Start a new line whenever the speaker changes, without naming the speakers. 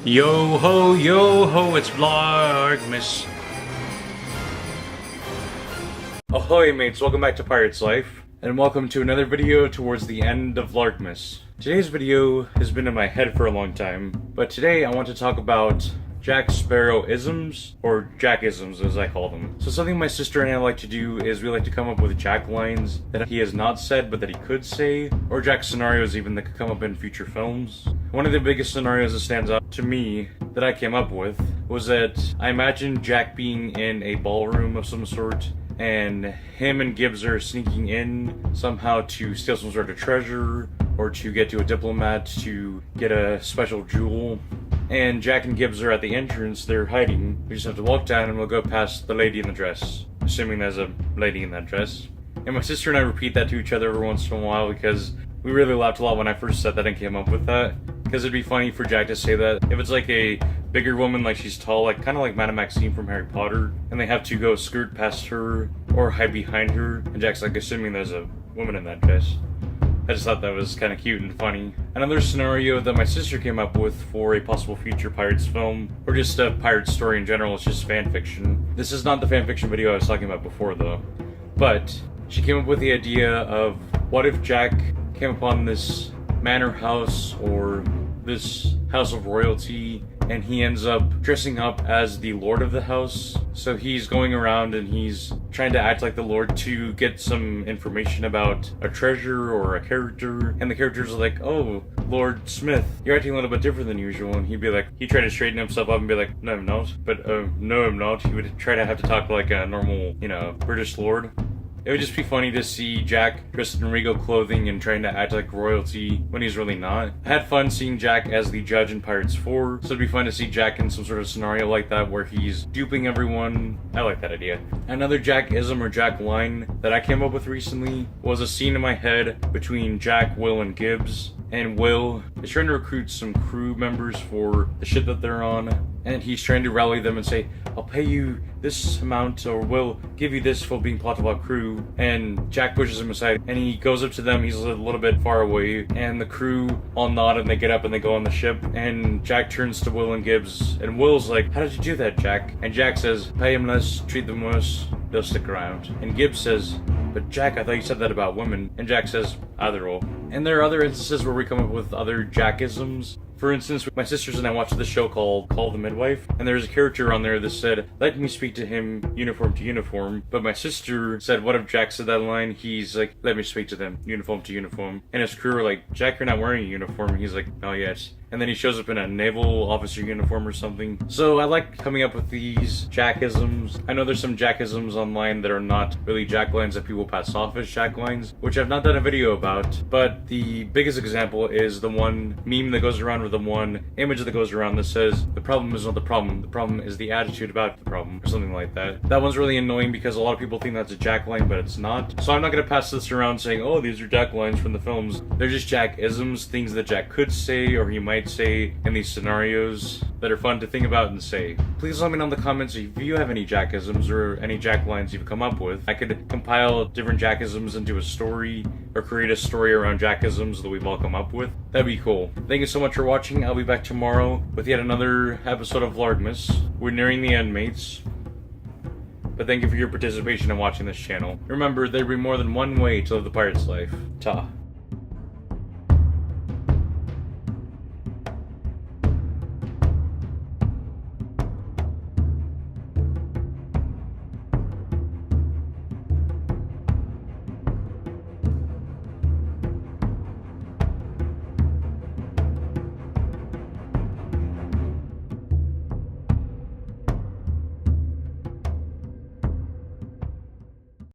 Yo ho, it's Vlogmas. Ahoy mates, welcome back to Pirate's Life, and welcome to another video towards the end of Vlogmas. Today's video has been in my head for a long time, but today I want to talk about Jack Sparrow isms, or Jack isms as I call them. So something my sister and I like to do is we like to come up with Jack lines that he has not said but that he could say, or Jack scenarios even that could come up in future films. One of the biggest scenarios that stands out to me that I came up with was that I imagined Jack being in a ballroom of some sort, and him and Gibbs are sneaking in somehow to steal some sort of treasure, or to get to a diplomat to get a special jewel. And Jack and Gibbs are at the entrance, they're hiding. We just have to walk down and we'll go past the lady in the dress. Assuming there's a lady in that dress. And my sister and I repeat that to each other every once in a while because we really laughed a lot when I first said that and came up with that. Because it'd be funny for Jack to say that. If it's like a bigger woman, like she's tall, like kind of like Madame Maxime from Harry Potter, and they have to go skirt past her or hide behind her, and Jack's like assuming there's a woman in that dress. I just thought that was kind of cute and funny. Another scenario that my sister came up with for a possible future Pirates film, or just a Pirates story in general, it's just fan fiction. This is not the fan fiction video I was talking about before though. But she came up with the idea of what if Jack came upon this manor house or this house of royalty, and he ends up dressing up as the lord of the house. So he's going around and he's trying to act like the lord to get some information about a treasure or a character, and the characters are like, oh, Lord Smith, you're acting a little bit different than usual. And he'd be like, he'd try to straighten himself up and be like, no I'm not, but no I'm not. He would try to have to talk like a normal, British lord. It would just be funny to see Jack dressed in regal clothing and trying to act like royalty when he's really not. I had fun seeing Jack as the judge in Pirates 4, so it'd be fun to see Jack in some sort of scenario like that where he's duping everyone. I like that idea. Another Jack-ism or Jack line that I came up with recently was a scene in my head between Jack, Will, and Gibbs. And Will is trying to recruit some crew members for the ship that they're on, and he's trying to rally them and say, I'll pay you this amount, or we'll give you this for being part of our crew. And Jack pushes him aside and he goes up to them. He's a little bit far away, and the crew all nod and they get up and they go on the ship, and Jack turns to Will and Gibbs, and Will's like, how did you do that, Jack? And Jack says, pay them less, treat them worse, they'll stick around. And Gibbs says, but Jack, I thought you said that about women. And Jack says, either or. And there are other instances where we come up with other Jack-isms. For instance, my sisters and I watched this show called Call the Midwife, and there's a character on there that said, let me speak to him uniform to uniform. But my sister said, what if Jack said that line? He's like, let me speak to them uniform to uniform. And his crew are like, Jack, you're not wearing a uniform. And he's like, oh yes. And then he shows up in a naval officer uniform or something. So I like coming up with these Jack-isms. I know there's some Jack-isms online that are not really Jack lines that people pass off as Jack lines, which I've not done a video about. But the biggest example is the one meme that goes around, or the one image that goes around that says, the problem is not the problem is the attitude about the problem, or something like that. That one's really annoying because a lot of people think that's a Jack line, but it's not. So I'm not going to pass this around saying, oh, these are Jack lines from the films. They're just Jack-isms, things that Jack could say or he might say in these scenarios that are fun to think about and say. Please let me know in the comments if you have any Jack-isms or any Jack lines you've come up with. I could compile different Jack-isms into a story, or create a story around Jack-isms that we've all come up with. That'd be cool. Thank you so much for watching. I'll be back tomorrow with yet another episode of Vlogmas. We're nearing the end, mates. But thank you for your participation in watching this channel. Remember, there'd be more than one way to live the pirate's life. Ta.